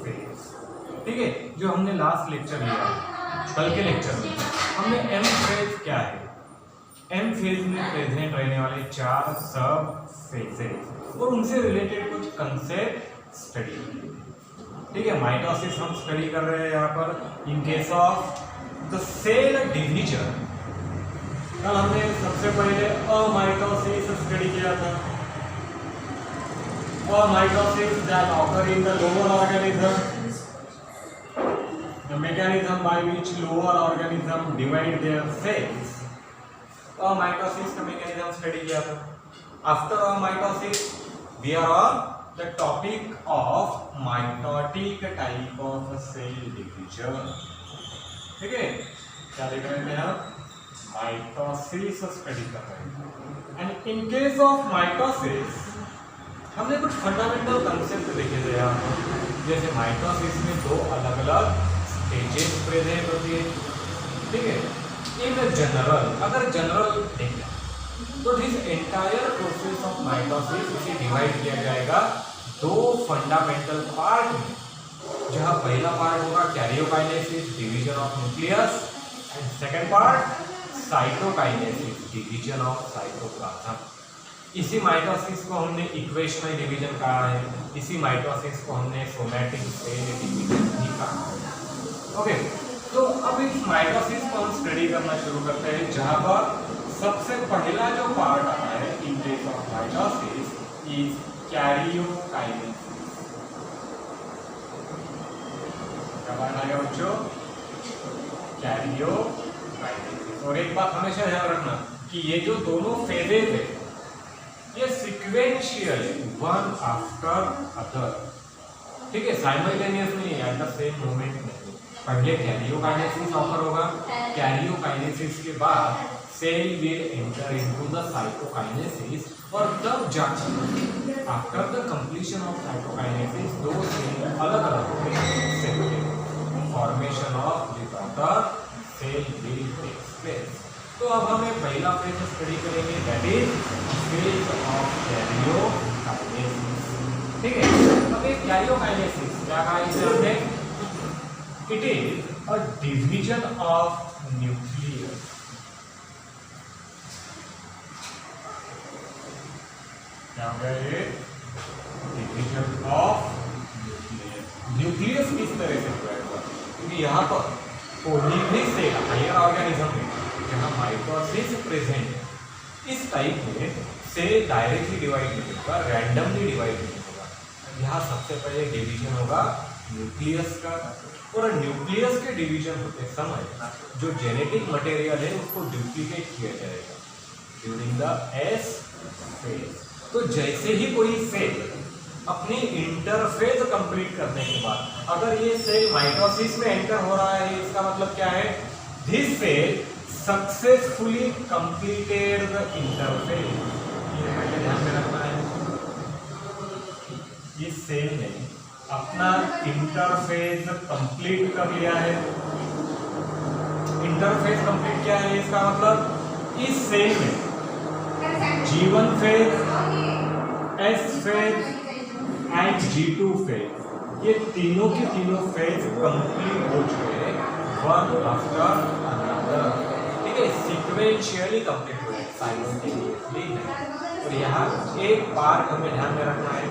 Phase. ठीक है, जो हमने लास्ट लेक्चर लिया कल के लेक्चर में हमने एम फेज क्या है, एम फेज में प्रेजेंट रहने वाले 4 सब फेजेस और उनसे रिलेटेड कुछ कंसेप्ट स्टडी किए। ठीक है, माइटोसिस हम स्टडी कर रहे हैं यहाँ पर in case of the cell division. कल हमने सबसे पहले अमाइटोसिस स्टडी किया था। Amitosis that occur in the lower organism, the mechanism by which lower organism divide their cells. Mitosis का mechanism study किया था। After mitosis, we are on the topic of mitotic type of cell division. ठीक है, क्या देख रहे हैं आप? Mitosis study कर रहे हैं। And in case of mitosis, हमने कुछ फंडामेंटल कंसेप्ट देखे थे यहाँ पर, जैसे माइटोसिस में 2 अलग-अलग स्टेजेस प्रेजेंट होती है। ठीक है, इन जनरल अगर जनरल देखें तो this entire process of mitosis इसे डिवाइड किया जाएगा 2 फंडामेंटल पार्ट में, जहां पहला पार्ट होगा karyokinesis division of nucleus and second part cytokinesis division of cytoplasm. इसी माइटोसिस को हमने इक्वेशनल डिवीजन कहा है, इसी माइटोसिस को हमने सोमैटिक सेल डिवीजन भी कहा है। ओके, तो अब इस माइटोसिस को हम स्टडी करना शुरू करते हैं, जहां पर सबसे पहला जो पार्ट आता है इन case of mitosis is karyokinesis. क्या पार्ट आएगा बच्चों? कैरियोकाइनेसिस। और एक बात हमेशा ध्यान रखना कि ये जो दोनों फेजेस है ये सीक्वेंशियल है, वन आफ्टर अदर। ठीक है, साइमल्टेनियस नहीं है, एट द सेम मोमेंट में। पहले कैरियोकाइनेसिस ऑकर होगा, कैरियोकाइनेसिस के बाद cell will enter into the cytokinesis और तब जाकर after the completion of cytokinesis 2 cell अलग अलग होंगे, formation of disorder cell will take place. तो अब हमें पहला फेज स्टडी करेंगे, that is phase of karyokinesis. ठीक है, अब ये कैरियोकाइनेसिस क्या कहा इसे हमने? It is a division of nucleus. क्या हो गया ये? Division of nucleus. न्यूक्लियस किस तरह से हुआ है? क्योंकि यहाँ पर कोई भी सेल हायर ऑर्गेनिज्म में जहाँ माइटोसिस प्रेजेंट है, इस टाइप में सेल डायरेक्टली डिवाइड नहीं होगा, रैंडमली डिवाइड नहीं होगा। यहाँ सबसे पहले डिवीजन होगा न्यूक्लियस का, और न्यूक्लियस के डिवीजन होते समय जो जेनेटिक मटेरियल है उसको डुप्लीकेट किया जाएगा ड्यूरिंग द एस फेज। तो जैसे ही कोई सेल अपनी इंटरफेज कंप्लीट करने के बाद अगर ये सेल माइटोसिस में एंटर हो रहा है, इसका मतलब क्या है? This cell successfully completed the interphase. ये पहले ध्यान में रखना है, इस सेल ने अपना इंटरफेज कंप्लीट कर लिया है। इंटरफेज कंप्लीट क्या है? इसका मतलब इस सेल में G1 phase, S phase and G2 phase, ये तीनों के तीनों फेज कंप्लीट हो चुके हैं, वन आफ्टर अनदर। ठीक है, सीक्वेंशियली कंप्लीट हुए, साइमल्टेनियसली नहीं। और यहाँ एक पार्ट हमें ध्यान में रखना है,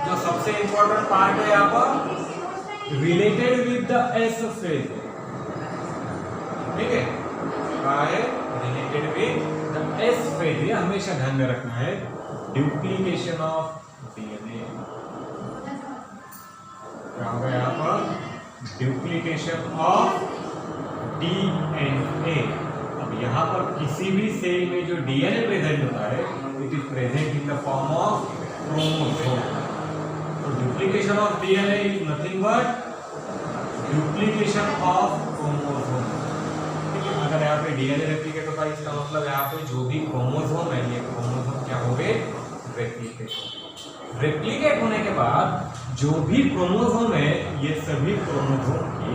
जो सबसे इंपॉर्टेंट पार्ट है यहाँ पर, related with the S phase. ठीक है, क्या है? Related with the S phase. ये हमेशा ध्यान में रखना है, डुप्लीकेशन ऑफ डीएनए। क्या होगा यहाँ पर? Duplication of DNA. अब यहाँ पर किसी भी सेल में जो डीएनए प्रेजेंट होता है, it is present in the form of chromosome. So duplication of DNA is nothing but duplication of chromosome. ठीक है, अगर यहाँ पे DNA रेप्लिकेट होता है, इसका मतलब यहाँ पे जो भी क्रोमोसोम है, ये क्रोमोसोम क्या हो गए? रेप्लिकेट। रेप्लिकेट होने के बाद जो भी क्रोमोसोम है, ये सभी क्रोमोसोम की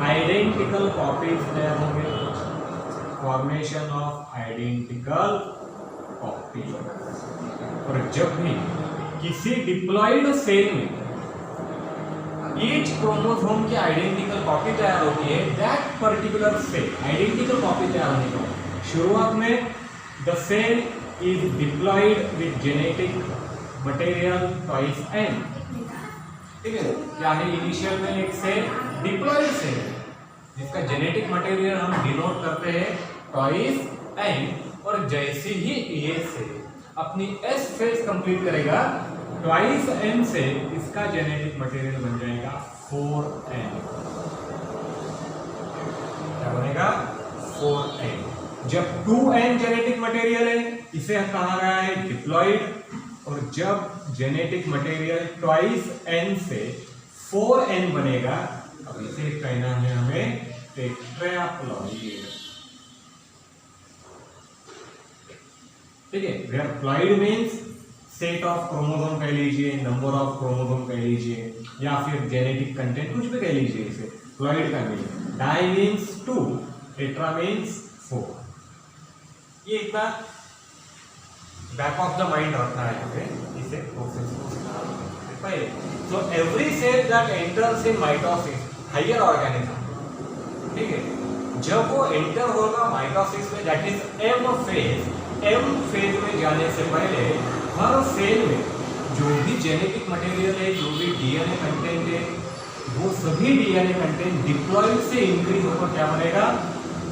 आइडेंटिकल कॉपीज तैयार होंगे, फॉर्मेशन ऑफ आइडेंटिकल कॉपी। और जब भी किसी डिप्लॉयड सेल में ईच क्रोमोसोम की आइडेंटिकल कॉपी तैयार होती है, that particular cell identical copy तैयार होने के बाद शुरुआत में the cell is diploid with genetic material twice n. ठीक है, क्या है इनिशियल में एक सेल डिप्लॉयड सेल जिसका जेनेटिक मटेरियल हम डिनोट करते हैं ट्वाइस एन, और जैसे ही ये सेल अपनी एस फेज कंप्लीट करेगा ट्वाइस एन से इसका जेनेटिक मटेरियल बन जाएगा 4n। क्या बनेगा 4n। जब 2n जेनेटिक मटेरियल है इसे हम कहा गया है डिप्लॉयड, और जब जेनेटिक मटेरियल ट्वाइस n से 4n बनेगा, अब इसे कहना है हमें टेट्राप्लॉइड। ठीक है, where ploid means set of chromosome कह लीजिए, नंबर ऑफ क्रोमोसोम कह लीजिए, या फिर जेनेटिक कंटेंट कुछ भी कह लीजिए, इसे प्लॉइड का meaning. Di means 2, tetra means 4। ये इतना बैक ऑफ द माइंड रखना है हमें, इसे प्रोसेस को सिखाना है। So every cell that enters in mitosis higher organism, ठीक है, जब वो एंटर होगा माइटोसिस में, that is M phase, M phase में जाने से पहले हर सेल में जो भी जेनेटिक मटेरियल है, जो भी डीएनए कंटेंट है, वो सभी डीएनए कंटेंट डिप्लॉइड से इंक्रीज होकर क्या बनेगा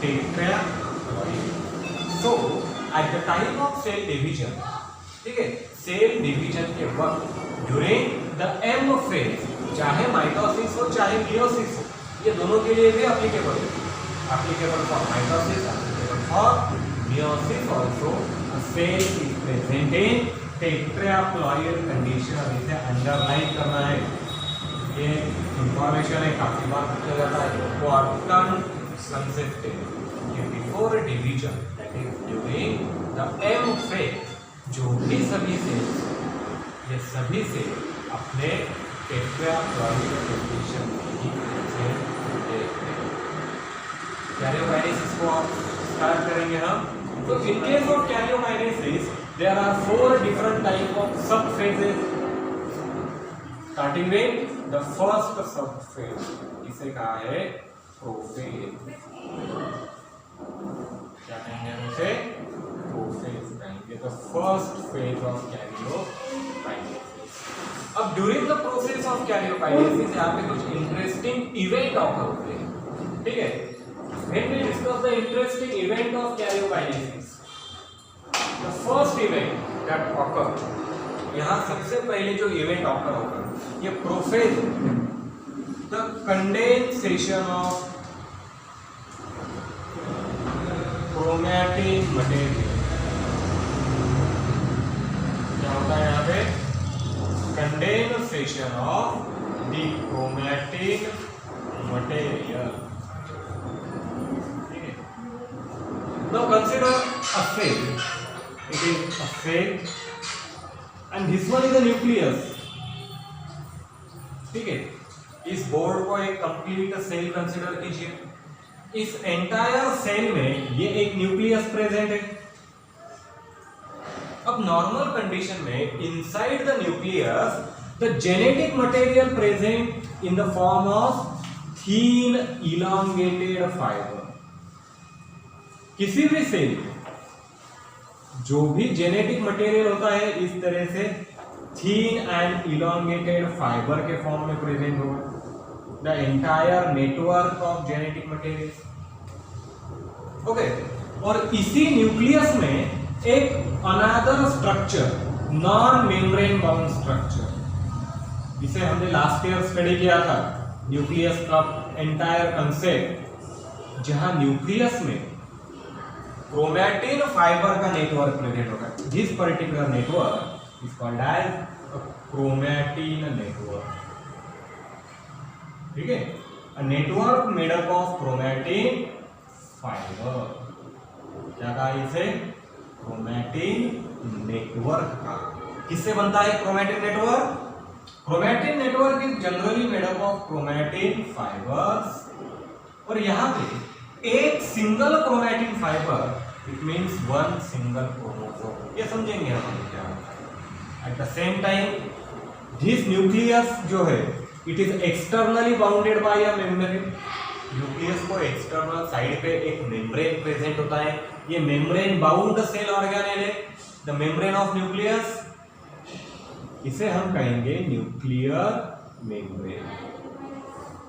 tetraploid. So at the time of cell division, ठीक है, सेल डिवीजन के वक्त ड्यूरिंग द एम फेज, चाहे माइटोसिस हो चाहे मियोसिस हो, ये दोनों के लिए भी एप्लीकेबल है, applicable for mitosis, applicable for meiosis also, a cell is present in tetraploid condition। इसे अंडरलाइन करना है, ये इंफॉर्मेशन है, काफी बार पूछा जाता है, इम्पोर्टेंट कंसेप्ट है कि before division, that is during the M phase, जो भी सभी सेल्स, ये सभी सेल अपने टेट्राप्लॉइड कंडीशन में ही प्रेजेंट रहते हैं। कैरियोकाइनेसिस को स्टार्ट करेंगे हम। So in case of karyokinesis, there are 4 different type of subphases. Starting with the first subphase, इसे कहा है प्रोफेज। क्या कहेंगे हम इसे? प्रोफेज कहेंगे। The first phase of karyokinesis। अब during the process of karyokinesis यहाँ पे कुछ interesting event occur होते हैं, ठीक है? When we discuss the interesting event of karyokinesis, the first event that occurs, यहाँ सबसे पहले जो event occur होगा ये prophase, the condensation of chromatin material। क्या होता है यहाँ पे? Condensation of the chromatin material। Now consider a cell. It is a cell, and this one is a nucleus। ठीक है, इस बोर्ड को एक कंप्लीट सेल कंसिडर कीजिए। इस एंटायर सेल में ये एक न्यूक्लियस प्रेजेंट है। अब नॉर्मल कंडीशन में inside the nucleus the genetic material present in the form of thin elongated fibre. किसी भी सेल जो भी जेनेटिक मटेरियल होता है इस तरह से थीन एंड इलांगेटेड फाइबर के फॉर्म में प्रेजेंट होगा। The entire network of genetic material, okay. और इसी न्यूक्लियस में एक another structure, non membrane bound structure, इसे हमने लास्ट ईयर स्टडी किया था, न्यूक्लियस का एंटायर कंसेप्ट, जहां न्यूक्लियस में क्रोमैटिन फाइबर का नेटवर्क प्रेजेंट होगा। This particular network is called as chromatin network. ठीक है, a network made up of chromatin fibre. क्या कहा इसे? क्रोमैटिन नेटवर्क का। किससे बनता है chromatin network? Chromatin network is generally made up of chromatin fibres. और यहां पे एक single chromatin fibre, it means one single chromosome. ये समझेंगे हम क्या होता है। At the same time this nucleus जो है it is externally bounded by a membrane. Nucleus को एक्सटर्नल साइड पे एक मेम्ब्रेन प्रेजेंट होता है, ये मेम्ब्रेन बाउंड सेल ऑर्गेनेल है, द मेम्ब्रेन ऑफ न्यूक्लियस, इसे हम कहेंगे न्यूक्लियर मेम्ब्रेन।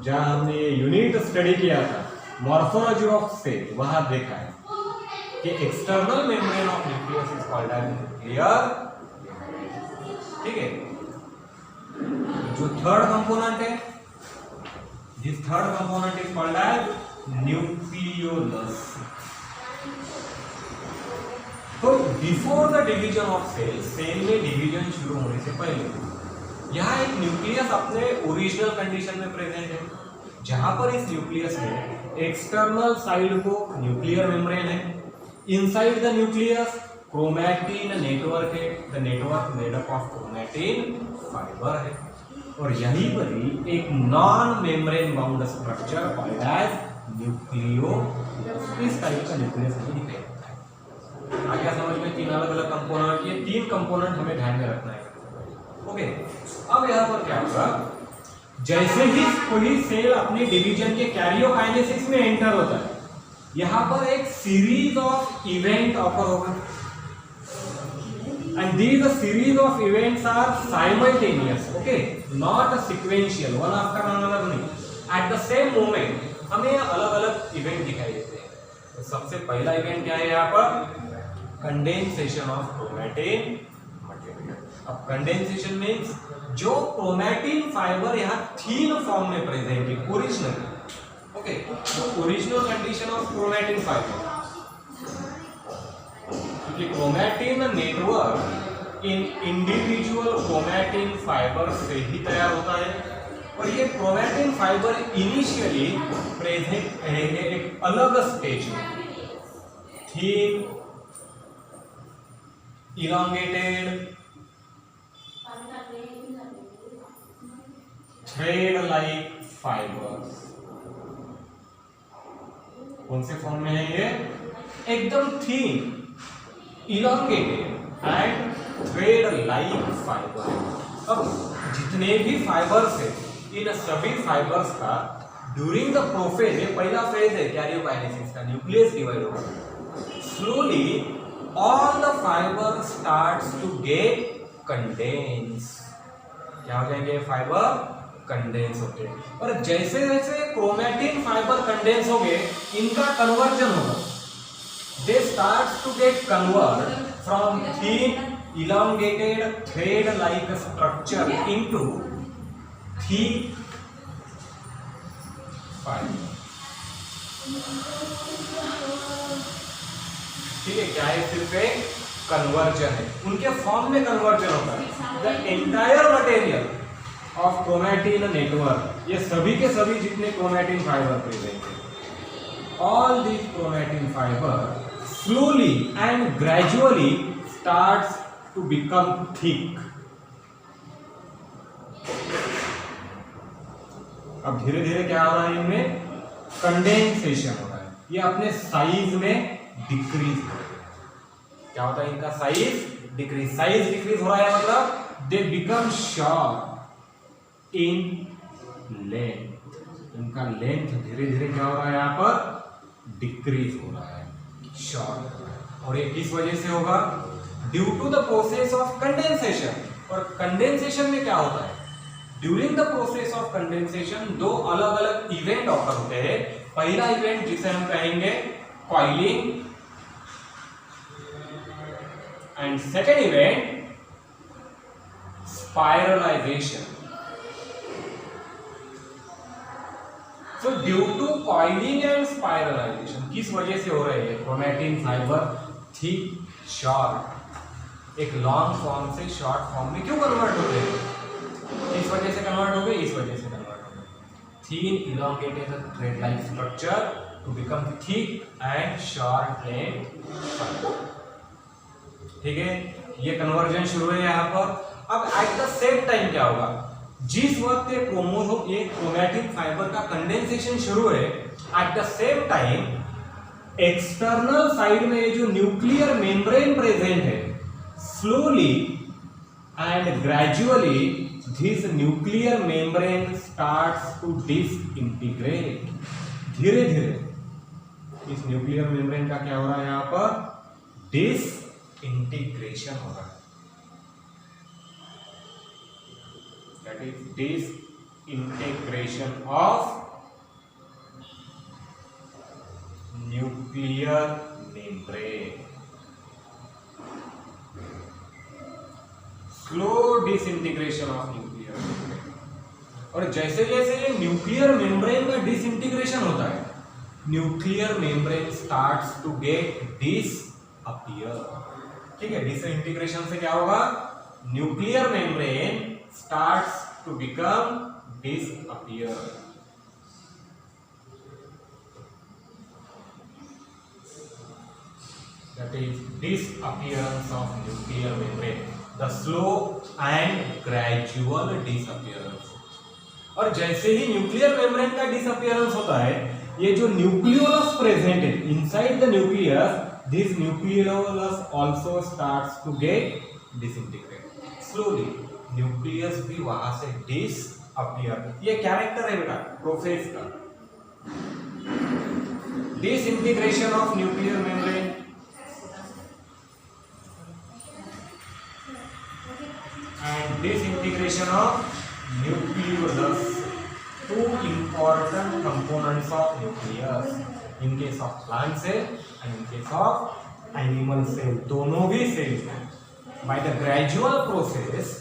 जहां हमने ये यूनिट स्टडी किया था मॉर्फोलॉजी ऑफ सेल, वहां देखा है कि external membrane of nucleus is called as nuclear. ठीक है, जो थर्ड कंपोनेंट है, this third component is called as nucleolus. तो before the division of cell, cell में डिवीजन शुरू होने से पहले यहाँ एक न्यूक्लियस अपने ओरिजिनल कंडीशन में प्रेजेंट है, जहां पर इस न्यूक्लियस में एक्सटर्नल साइड को न्यूक्लियर मेम्ब्रेन है, inside the nucleus chromatin network है, the network made up of chromatin fibre है, और यहीं पर ही एक non membrane bound structure called as nucleolus. इस टाइप का न्यूक्लियस हमें दिखाई देता है। आगे समझ में तीन अलग अलग कंपोनेंट, ये तीन कंपोनेंट हमें ध्यान में रखना है। ओके, अब यहाँ पर क्या होगा, जैसे ही कोई सेल अपने डिवीजन के कैरियोकाइनेसिस में एंटर होता है, यहाँ पर एक सीरीज ऑफ इवेंट ऑकर होगा, and these series of events are simultaneous, okay, not sequential, one after another नहीं, at the same moment हमें अलग अलग इवेंट दिखाई देते हैं। तो सबसे पहला इवेंट क्या है यहाँ पर, कंडेंसेशन ऑफ क्रोमैटिन मटेरियल। अब कंडेंसेशन मीन्स जो क्रोमैटिन फाइबर यहाँ थीन फॉर्म में प्रेजेंट है ओरिजिनल, ओके, तो original condition of chromatin fibre, क्योंकि chromatin network in individual chromatin fibre से ही तैयार होता है, और ये क्रोमैटिन फाइबर इनिशियली प्रेजेंट रहेंगे एक अलग स्टेज में, thin elongated thread like fibres. कौन से फॉर्म में है ये, एकदम thin elongated and thread like fibre. अब जितने भी फाइबर्स है, इन सभी फाइबर्स का ड्यूरिंग द प्रोफेज, ये पहला फेज है कैरियोकाइनेसिस का, न्यूक्लियस डिवाइड होगा, slowly all the fibre starts to get condense. क्या हो जाएंगे फाइबर, कंडेंस होते हैं, और जैसे जैसे क्रोमैटिन फाइबर कंडेंस हो गए, इनका कन्वर्जन होगा, they starts to get convert from thin elongated thread like structure into thick fiber। ठीक है, क्या है, सिर्फ एक कन्वर्जन है, उनके फॉर्म में कन्वर्जन होता है। The entire material of chromatin network, ये सभी के सभी जितने क्रोमैटिन फाइबर प्रेजेंट है, all these chromatin fiber slowly and gradually starts to become thick। अब धीरे धीरे क्या हो रहा है, इनमें कंडेंसेशन हो रहा है, ये अपने साइज में डिक्रीज हो रहा है। क्या होता है, इनका साइज डिक्रीज, साइज डिक्रीज हो रहा है, मतलब दे बिकम शॉर्ट इन लेंथ, इनका लेंथ धीरे धीरे क्या हो रहा है, यहाँ पर डिक्रीज हो रहा है, शॉर्ट हो रहा है, और ये किस वजह से होगा, due to the process of condensation. और कंडेंसेशन में क्या होता है, during the process of condensation दो अलग अलग इवेंट ऑकर होते हैं। पहला इवेंट जिसे हम कहेंगे coiling, and second event spiralization. So due to coiling and spiralization, किस वजह से हो रहे हैं, क्रोमैटिन फाइबर थिक शॉर्ट, एक लॉन्ग फॉर्म से शॉर्ट फॉर्म में क्यों कन्वर्ट होते हैं, किस वजह से कन्वर्ट हो गए, इस वजह से कन्वर्ट हो गए। Thin elongated thread like structure to become thick and short length fibre. ठीक है, ये कन्वर्जन शुरू है यहाँ पर। अब एट द सेम टाइम क्या होगा, जिस वक्त ये क्रोमैटिन फाइबर का कंडेंसेशन शुरू है, at the same time external side में ये जो न्यूक्लियर मेम्ब्रेन प्रेजेंट है, slowly and gradually this nuclear membrane starts to disintegrate. धीरे धीरे इस न्यूक्लियर मेम्ब्रेन का क्या हो रहा है, यहाँ पर डिसइंटीग्रेशन हो रहा है. That is disintegration of nuclear membrane. Slow disintegration of nuclear membrane. और जैसे जैसे ये न्यूक्लियर मेम्ब्रेन का डिसइंटीग्रेशन होता है, nuclear membrane starts to get disappear. ठीक है, डिसइंटीग्रेशन से क्या होगा, nuclear membrane starts to become disappear. That is disappearance of nuclear membrane, the slow and gradual disappearance. और जैसे ही न्यूक्लियर मेम्ब्रेन का डिसअपियरेंस होता है, ये जो न्यूक्लियोलस प्रेजेंट है inside the nucleus, this nucleolus also starts to get disintegrate. Slowly nucleus भी वहां से डिसअपियर. ये कैरेक्टर है बेटा प्रोसेस का. Disintegration of nuclear membrane and disintegration of nucleolus, two important components of nucleus in case of plant cell and in case of animal cell. दोनों भी cells में by the gradual process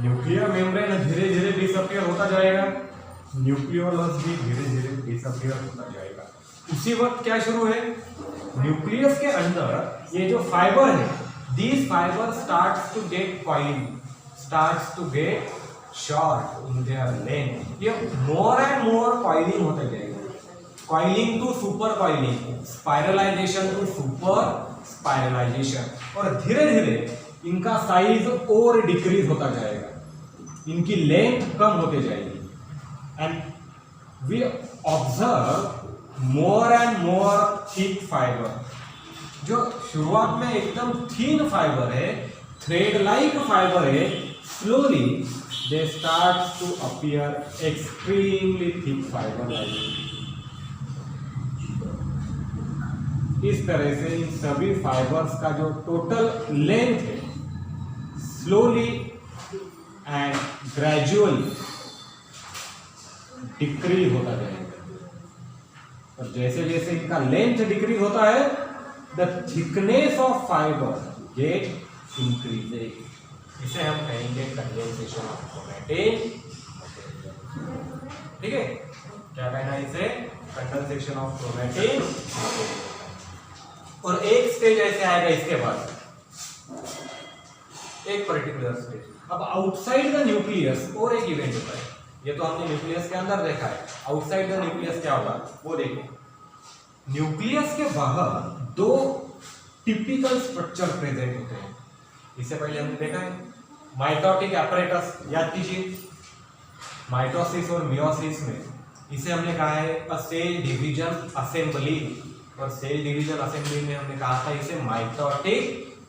nuclear membrane धीरे धीरे disappear होता जाएगा, nucleolus भी धीरे धीरे disappear होता जाएगा. उसी वक्त क्या शुरू है, न्यूक्लियस के अंदर ये जो फाइबर है, these fibers starts to get coiling, starts to get short in their length. ये more and more coiling होता जाएगा. Coiling to super coiling, spiralization to super spiralization. और धीरे धीरे इनका साइज और डिक्रीज होता जाएगा, इनकी लेंथ कम होते जाएगी. And we observe more and more thick fiber. जो शुरुआत में एकदम थीन फाइबर है, थ्रेड लाइक फाइबर है, slowly they start to appear extremely thick fiber like इस तरह से इन सभी फाइबर्स का जो टोटल लेंथ है स्लोली एंड ग्रेजुअली डिक्रीज होता जाएगा. और जैसे जैसे इनका लेंथ डिक्रीज होता है, the thickness of fibre get increases. इसे हम कहेंगे कंडेंसेशन ऑफ क्रोमैटिन. ठीक है, क्या कहना है इसे, कंडेंसेशन ऑफ क्रोमैटिन. और एक स्टेज ऐसे आएगा इसके बाद, एक पर्टिकुलर स्टेज. अब आउटसाइड द न्यूक्लियस और एक इवेंट होता है. ये तो हमने न्यूक्लियस के अंदर देखा है, आउटसाइड द न्यूक्लियस क्या होगा वो देखो. न्यूक्लियस के बाहर दो टिपिकल स्ट्रक्चर प्रेजेंट होते हैं. इससे पहले हमने देखा है माइटोटिक एपरेटस, याद कीजिए. माइटोसिस और मियोसिस में इसे हमने कहा है अ सेल डिवीजन असेंबली, और सेल डिवीजन असेंबली में हमने कहा था इसे माइटोटिक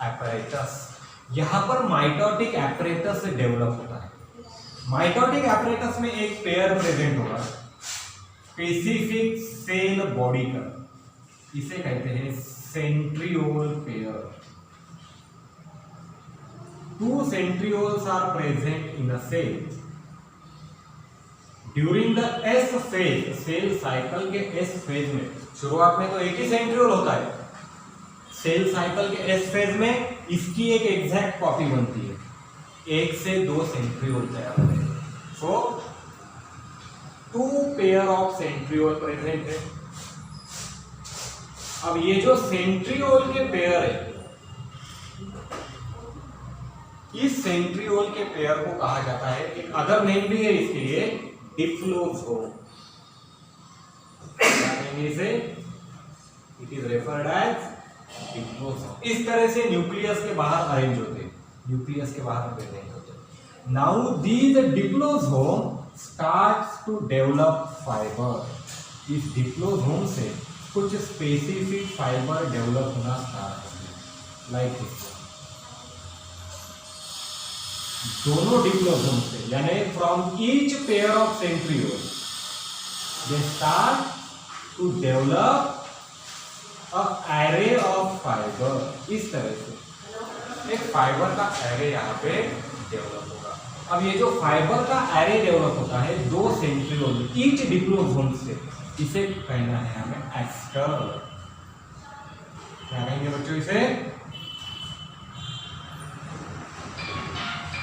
एपरेटस. यहाँ पर माइटोटिक एपरेटस से डेवलप होता है. माइटोटिक एपरेटस में एक पेयर प्रेजेंट होगा स्पेसिफिक सेल बॉडी का, इसे कहते हैं centriole pair. Two centrioles are present in a cell. During the S phase, cell cycle के S फेज में, शुरुआत में तो एक ही सेंट्रियोल होता है. सेल साइकिल के S फेज में इसकी एक एग्जैक्ट कॉपी बनती है, एक से दो सेंट्रियोल तैयार होते हैं. So two pair of centriole present है. अब ये जो सेंट्रियोल के पेयर है, इस सेंट्रियोल के पेयर को कहा जाता है, एक अदर नेम भी है इसके लिए, डिप्लोज़ोम. इसे इट इज रेफर्ड एज डिप्लोज़ोम. इस तरह से न्यूक्लियस के बाहर अरेंज होते हैं, न्यूक्लियस के बाहर प्रेजेंट होते हैं. Now these diplosome starts to develop fibre. इस डिप्लोज़ोम से कुछ स्पेसिफिक फाइबर डेवलप होना स्टार्ट होते हैं, लाइक दिस. दोनों डिप्लोसोम से, यानी from each pair of centriole they start to develop a array of fibre. इस तरह से एक फाइबर का एरे यहाँ पे डेवलप होगा। अब ये जो फाइबर का एरे डेवलप होता है दो सेंट्रियोल ईच डिप्लोसोम से, इसे कहना है हमें एस्टर। क्या कहेंगे बच्चों इसे?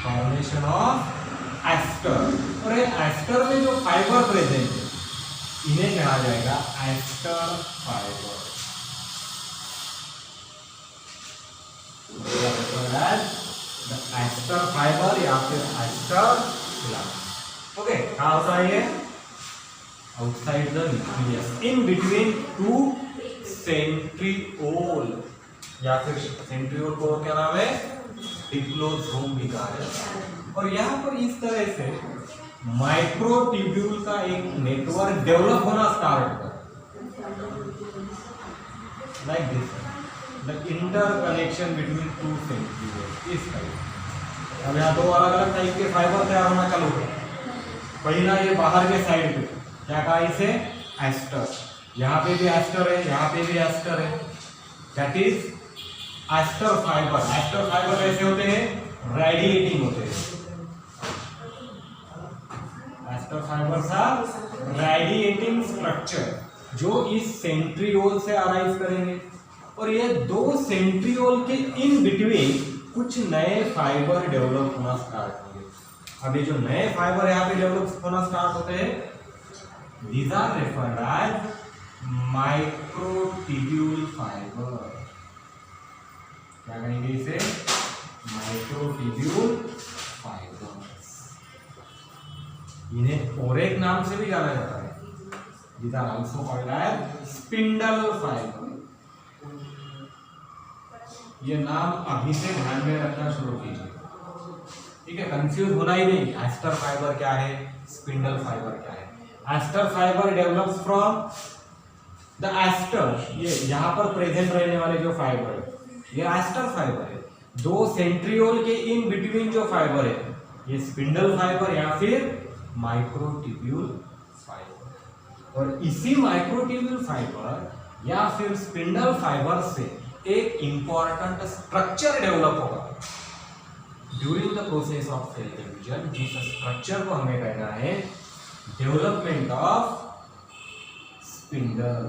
Formation of aster. और ये एस्टर में जो फाइबर प्रेजेंट है इन्हें कहा जाएगा एस्टर फाइबर। एस्टर फाइबर या फिर एस्टर फिलामेंट। ओके, कहाँ होता है ये? Outside the nucleus, in between to centriole, या फिर सेंट्रियोल को क्या नाम है? डिप्लोसोम भी कहा जाता है। और यहाँ पर इस तरह से माइक्रोट्यूब्यूल का एक नेटवर्क डेवलप होना स्टार्ट होता है, like this, the interconnection between two centriole. इस टाइप। अब यहाँ दो अलग अलग टाइप के फाइबर तैयार होना चालू हो। पहला ये बाहर के साइड पे क्या कहा इसे? एस्टर। यहाँ पे भी एस्टर है, यहाँ पे भी एस्टर है, that is aster fibre. Aster fibre कैसे होते हैं? रेडिएटिंग होते हैं। एस्टर फाइबर का रेडिएटिंग स्ट्रक्चर जो इस सेंट्रियोल से अराइव करेंगे, और ये दो सेंट्रियोल के इन बिटवीन कुछ नए फाइबर डेवलप होना स्टार्ट होंगे। अब ये जो नए फाइबर यहाँ पे डेवलप होना स्टार्ट होते हैं, these are referred as microtubule fibre. क्या कहेंगे इसे? Microtubule fibres. इन्हें और एक नाम से भी जाना जाता है, these are also called as spindle fibre. ये नाम अभी से ध्यान में रखना शुरू कीजिए, ठीक है? कंफ्यूज होना ही नहीं, एस्टर फाइबर क्या है, स्पिंडल फाइबर क्या है। Aster fibre develops from the aster, ये यहाँ पर प्रेजेंट रहने वाले जो फाइबर है ये एस्टर फाइबर है। दो सेंट्रियोल के इन बिटवीन जो फाइबर है ये स्पिंडल फाइबर या फिर माइक्रोट्यूब्यूल फाइबर। और इसी माइक्रोट्यूब्यूल फाइबर या फिर स्पिंडल फाइबर से एक इंपॉर्टेंट स्ट्रक्चर डेवलप होगा during the process of cell division. जिस स्ट्रक्चर को हमें कहना है development of spindle,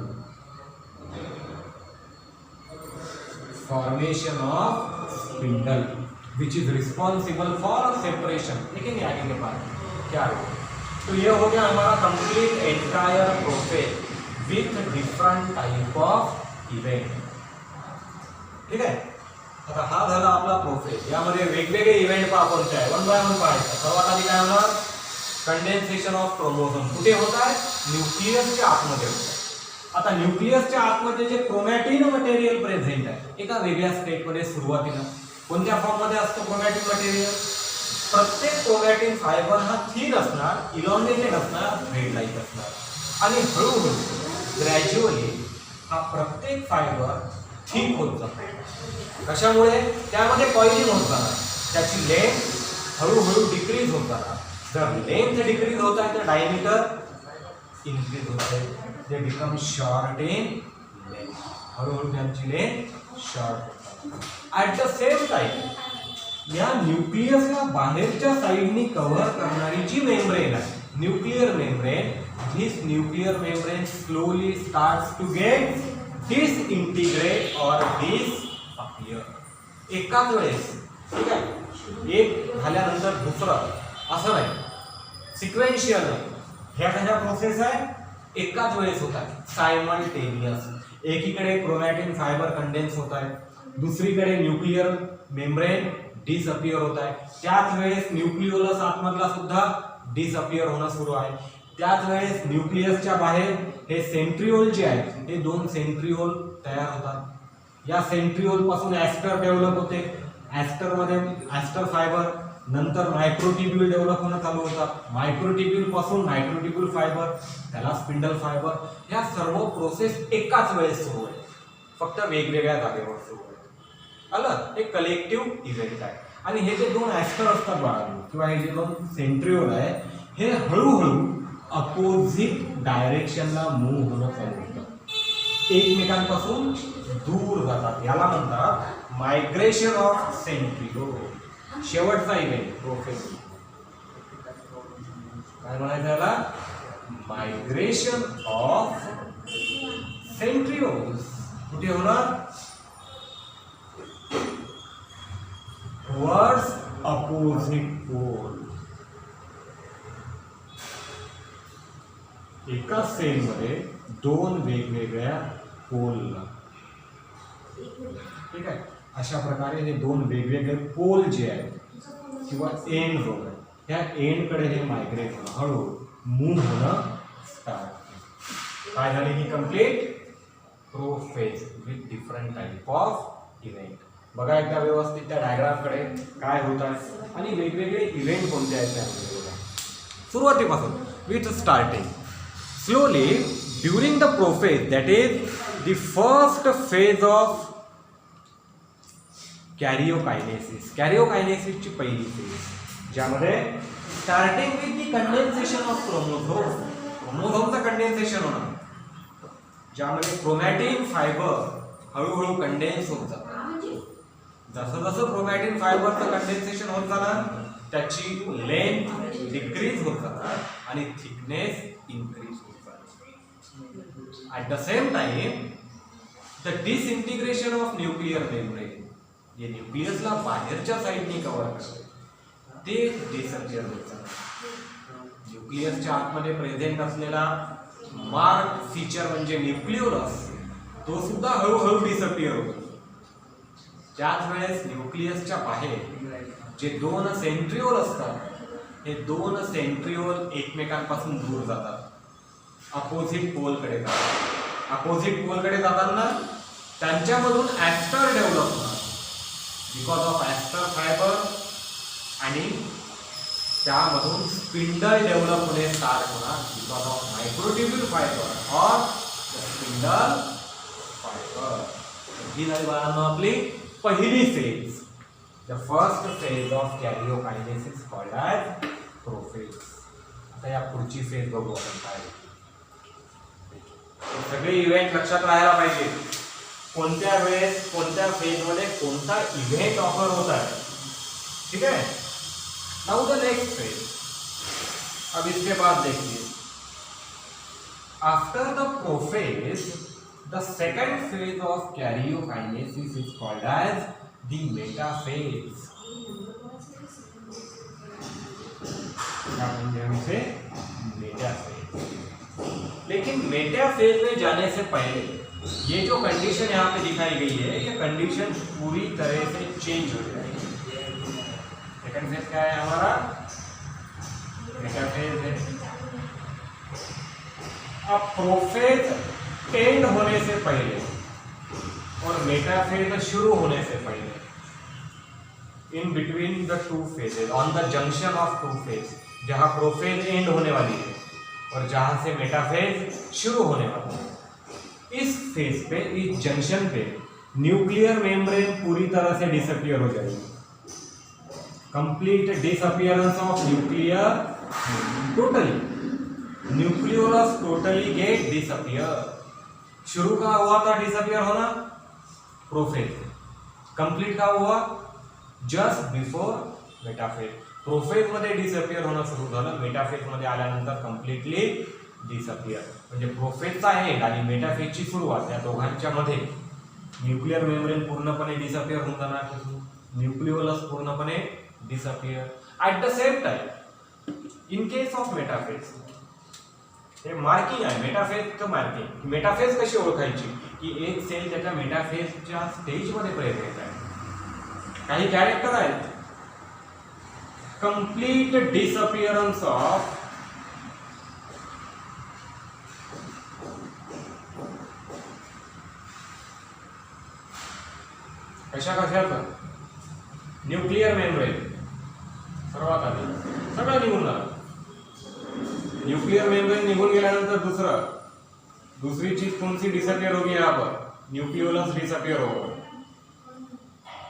formation of spindle which is responsible for separation. लेकिन आगे के बाद क्या है? तो ये हो गया हमारा complete entire process with different type of event, ठीक आहे? आता हा झाला आपला प्रोसेस, यामध्ये वेगवेगळे इव्हेंट आपण काय वन बाय वन पाहायचं। सर्वात आधी काय होणार? कंडेन्सेशन ऑफ क्रोमोझोम कुठे होत आहे? न्यूक्लियसच्या आतमध्ये होत आहे। आता न्यूक्लियसच्या आतमध्ये जे क्रोमॅटिन मटेरियल प्रेझेंट आहे एका वेगळ्या स्टेटमध्ये सुरुवातीला कोणत्या फॉर्म मध्ये असतो क्रोमॅटिन मटेरियल? प्रत्येक क्रोमॅटिन फायबर हा थिन असणार, इलॉंगेटेड असणार, थ्रेड लाइक असणार आणि हळूहळू ग्रॅज्युअली हा प्रत्येक फायबर थिक होत जातो। कशामुळे? त्यामध्ये कॉइलिंग होत जाणार, त्याची लेंथ हळूहळू डिक्रीज होत जाणार। जर लेंथ डिक्रीज होत आहे तर डायमीटर इंक्रीज होत आहे, they become short in length, हळूहळू त्यांची लेंथ शॉर्ट होतात। ॲट द सेम टाइम या न्यूक्लियसला बाहेरच्या साइडनी कव्हर करणारी जी मेम्ब्रेन आहे nuclear membrane, this nuclear membrane slowly starts to get disintegrate और डिसअपियर। एकाच वेळेस, ठीक आहे, एक झाल्यानंतर दुसरं असं नाही, सिक्वेन्शियल नाही, ह्या कशा प्रोसेस आहे एकाच वेळेस होत आहे, सायमल्टेनियस। एकीकडे क्रोमॅटिन फायबर कंडेन्स होत आहे, दुसरीकडे न्यूक्लियर मेम्ब्रेन डिसअपियर होत आहे, त्याच वेळेस न्यूक्लियोलस आतमधला सुद्धा डिसअपियर होणं सुरू आहे। त्याच वेळेस न्यूक्लियसच्या बाहेर हे सेंट्रिओल जे आहेत हे दोन सेंट्रिओल तयार होतात। या सेंट्रिओल पासून एस्टर डेव्हलप होते, एस्टर मध्ये एस्टर फायबर, नंतर मायक्रोट्यूब्यूल डेव्हलप होणं चालू होतात, मायक्रोट्यूब्यूल पासून मायक्रोट्यूब्यूल फायबर, त्याला स्पिंडल फायबर। ह्या सर्व प्रोसेस एकाच वेळेस सुरू आहे, फक्त वेगवेगळ्या जागेवर सुरू आहे। आलं? एक कलेक्टिव्ह इव्हेंट आहे। आणि हे जे दोन ॲस्टर असतात बाळांनो किंवा हे जे दोन सेंट्रिओल आहे हे हळूहळू अपोजिट डायरेक्शनला मूव्ह होणं चालू होतं, एकमेकांपासून दूर जातात. याला म्हणतात मायग्रेशन ऑफ सेंट्रिओल. शेवटचा इव्हेंट प्रोफेज. काय म्हणायचं याला? Migration of centrioles. कुठे होणार? Towards opposite pole. एका सेलमध्ये दोन वेगवेगळ्या पोलला, ठीक आहे, अशा प्रकारे हे दोन वेगवेगळे पोल जे आहेत किंवा एंड जो आहे त्या एंडकडे हे मायग्रेट होणं, हळू मूव्ह होणं स्टार्ट. काय झाले ही complete prophase with different type of event. बघा एकदा व्यवस्थित त्या डायग्रामकडे काय होत आहे आणि वेगवेगळे इव्हेंट कोणते आहेत त्यामध्ये बघा. सुरुवातीपासून with starting slowly during the prophase, that is the first phase of karyokinesis. Karyokinesis ची पहिली फेज ज्यामध्ये starting with the condensation of chromosome. क्रोमोझोमचं कंडेन्सेशन होणार, ज्यामध्ये क्रोमॅटिन फायबर हळूहळू कंडेन्स होत जातात. जसं जसं क्रोमॅटिन फायबरचं कंडेन्सेशन होत जाणार त्याची लेंथ डिक्रीज होत जातात आणि थिकनेस इन्क्रीज होत. At the same time, the disintegration of nuclear membrane, जे न्यूक्लियसला बाहेरच्या साईडने कव्हर करते ते डिसअपियर होत जातं. न्यूक्लियसच्या आतमध्ये प्रेझेंट असलेला मार्क फीचर म्हणजे न्यूक्लिओलस तो सुद्धा हळूहळू डिसअपियर होतो. त्याच वेळेस न्यूक्लियसच्या बाहेर जे दोन सेंट्रिओल असतात हे दोन सेंट्रिओल एकमेकांपासून दूर जातात, अपोजिट पोलकडे जातात. अपोजिट पोलकडे जाताना त्यांच्यामधून ॲस्टर डेव्हलप होणार बिकॉज ऑफ ॲस्टर फायबर आणि त्यामधून स्पिंडल डेव्हलप होणे स्टार्ट होणार because of microtubule fibre or spindle fibre. ही झाली बाळांनो आपली पहिली phase. The first phase of karyokinesis called as prophase. आता या पुढची फेज बघू आपण काय. सगळे इव्हेंट लक्षात राहायला पाहिजे, कोणत्या वेळेस कोणत्या फेजमध्ये कोणता इव्हेंट ऑफर होत आहे, ठीक है. Now the next phase. अब इसके बाद देखिए after the prophase the second phase of karyokinesis is called as the metaphase. हमसे मेटाफेज. लेकिन मेटाफेज में जाने से पहले ये जो कंडीशन यहाँ पे दिखाई गई है ये कंडीशन पूरी तरह से चेंज हो जाएगी. सेकंड फेज क्या है हमारा? मेटाफेज है. अब प्रोफेज एंड होने से पहले और मेटाफेज शुरू होने से पहले in between the two phases on the junction of two phase, जहां प्रोफेज एंड होने वाली है और जहां से मेटाफेज शुरू होने वाला है, इस फेज पे इस जंक्शन पे न्यूक्लियर मेम्ब्रेन पूरी तरह से डिसअपियर हो जाएगी. Complete disappearance of nuclear totally. Nucleolus totally get disappear. शुरू का हुआ था डिसअपियर होना प्रोफेज, कंप्लीट का हुआ जस्ट बिफोर मेटाफेज. प्रोफेज मध्ये डिसअपियर होणं सुरू झालं, मेटाफेज मध्ये आल्यानंतर कम्प्लिटली डिसअपियर. म्हणजे प्रोफेजचा एंड आणि मेटाफेजची सुरुवात या दोघांच्या मध्ये न्यूक्लियर मेम्ब्रेन पूर्णपणे डिसअपियर होऊन जाणार, न्यूक्लियोलस पूर्णपणे disappear. At the same time in case of metaphase हे मार्किंग आहे, मेटाफेजचं मार्किंग. मेटाफेज कशी ओळखायची की एक सेल त्याच्या मेटाफेजच्या स्टेजमध्ये प्रेझेंट आहे. काही कॅरेक्टर आहेत. कंप्लीट डिसअपियरन्स ऑफ कशाचं न्यूक्लियर मेम्ब्रेन सर्वात आधी सगळं निघून जाणार. न्यूक्लियर मेम्ब्रेन निघून गेल्यानंतर दूसरी चीज कौन सी डिसअपियर होगी यहाँ पर? न्यूक्लियोलस डिसअपियर होगा.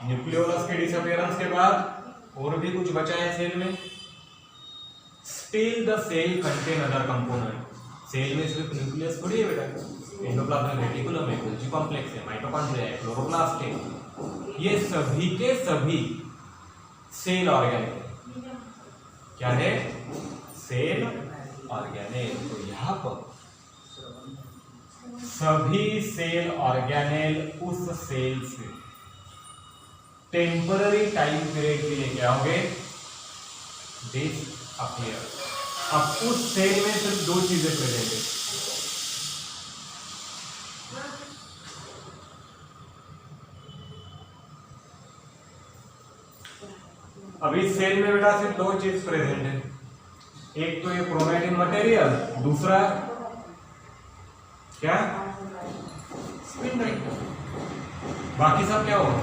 न्यूक्लियोलस के डिसअपियरेंस के बाद और भी कुछ बचा है सेल में? Still the cell contain other component. Cell में सिर्फ न्यूक्लियस थोड़ी है बेटा, एंडोप्लाज्मिक रेटिकुलम है, गोल्गी कॉम्प्लेक्स है, माइटोकॉन्ड्रिया है, क्लोरोप्लास्ट है, ये सभी के सभी सेल ऑर्गेनेल। क्या है? Cell organelle. तो यहां पर सभी सेल ऑर्गेनेल उस सेल से टेम्पररी टाइम पीरियड के लिए क्या होंगे? डिसअपीयर। अब उस सेल में सिर्फ दो चीजें प्रेजेंट है, अब इस सेल में बेटा सिर्फ दो चीज प्रेजेंट है, एक तो ये क्रोमैटिन मटेरियल, दूसरा क्या? Spin ring. बाकी सब क्या होगा?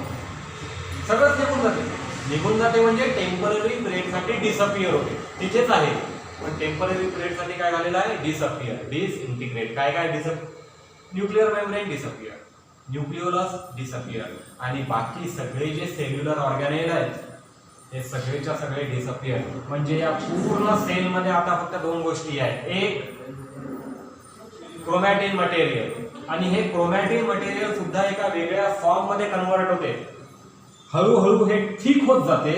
सगळंच निघून जाते म्हणजे टेम्पररी पिरियडसाठी डिसअपियर होते, तिथेच आहे, पण टेम्पररी पिरियडसाठी काय झालेलं आहे? Disappear, disintegrate. काय काय nuclear membrane disappear, nucleolus disappear, आणि बाकी सगळे जे सेल्युलर ऑर्गॅनेल आहेत हे सगळेच्या सगळे डिसअपियर। म्हणजे या पूर्ण सेल मध्ये आता फक्त दोन गोष्टी आहेत, एक क्रोमॅटिन मटेरियल, आणि हे क्रोमॅटिन मटेरियल सुद्धा एका वेगळ्या फॉर्म मध्ये कन्वर्ट होते, हळूहळू हे थिक होत जाते,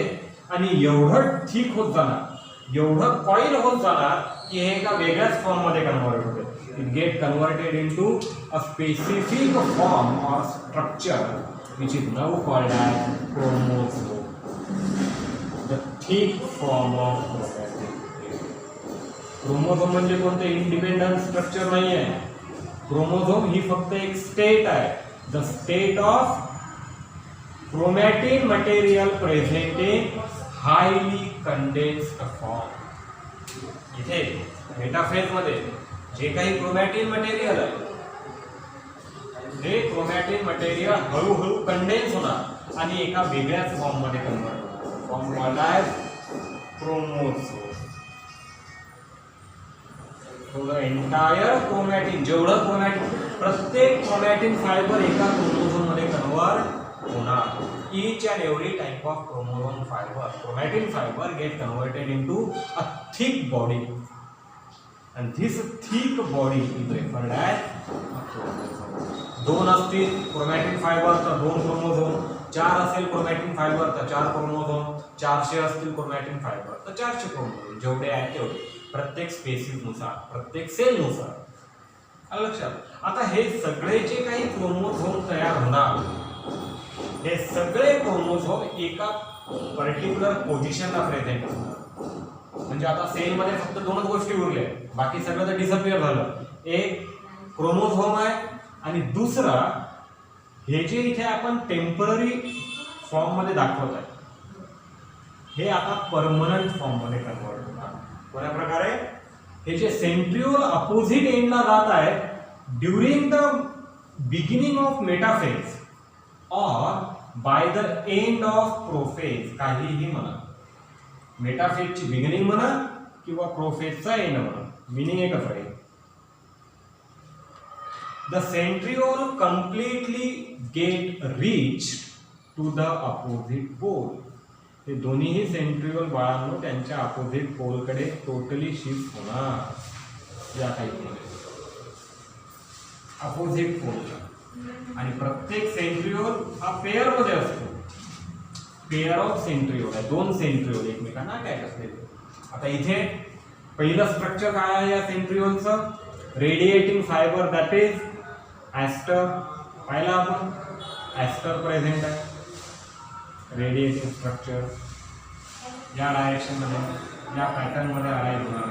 आणि एवढं थिक होत जाणार, एवढं कॉइल होत जाणार की हे एका वेगळ्याच फॉर्म मध्ये कन्वर्ट होते। It get converted into a specific form or structure which is now called as chromosome, the thick form of chromatin. Chromosome म्हणजे कोणते इंडिपेंडंट स्ट्रक्चर नाही आहे, क्रोमोसोम ही फक्त एक स्टेट आहे, the state of chromatin material present in highly condensed form. इथे metaphase मध्ये जे काही क्रोमॅटिन मटेरियल आहे हे क्रोमॅटिन मटेरियल हळूहळू कंडेन्स होणार आणि एका वेगळ्याच फॉर्म मध्ये कन्वर्ट होणार, फॉर्म कॉल्ड ॲज क्रोमोसोम। तो द एंटायर क्रोमॅटिन, जेवढं क्रोमॅटिन, प्रत्येक क्रोमॅटिन फायबर एका क्रोमोसोम मध्ये कन्वर्ट होणार। each and every type of chromosome fiber, chromatin fiber get converted into a thick body, and this thick body is referred as a chromosome. दोन असतील chromatin fibre तर दोन chromosome, चार असेल chromatin fibre तर चार क्रोमोसोम, 400 असतील क्रोमॅटिन फायबर तर 400 क्रोमोसोम, जेवढे आहेत तेवढे प्रत्येक स्पेसिस नुसार, प्रत्येक सेल नुसार। आलं लक्षात? आता हे सगळे जे काही क्रोमोसोम तयार होणार, हे सगळे क्रोमोसोम एका पर्टिक्युलर पोझिशनला प्रेझेंट असतात। म्हणजे आता सेल मध्ये फक्त दोनच गोष्टी उरल्या, बाकी सगळं तर डिसअपियर झालं। एक क्रोमोसोम आहे आणि दुसरा हे जे इथे आपण टेम्पररी फॉर्म मध्ये दाखवत आहे हे आता परमनंट फॉर्म मध्ये कन्वर्ट होणार। कोण्या प्रकारे? हे जे सेंट्रिओल अपोजिट एंडला जात आहे during the beginning of metaphase or by the end of prophase, काहीही म्हणा, मेटाफेजची बिगिनिंग म्हणा किंवा प्रोफेजचा एंड म्हणा, मीनिंग एकच आहे। The centriole completely get reach to the opposite pole. हे दोन्हीही सेंट्रिओल बाळांनो त्यांच्या अपोजिट पोलकडे टोटली शिफ्ट होणार या टाइपमध्ये, अपोजिट पोलला। आणि प्रत्येक सेंट्रिओल हा पेअर मध्ये असतो, पेअर ऑफ सेंट्रिओल आहे, दोन सेंट्रिओल एकमेकांना अटॅच असलेले। आता इथे पहिलं स्ट्रक्चर काय आहे या सेंट्रिओलचं? Radiating fibre, that is aster. पाहिला आपण, ॲस्टर प्रेझेंट आहे, रेडिएटिंग स्ट्रक्चर या डायरेक्शन मध्ये, या पॅटर्न मध्ये अराइज होणार।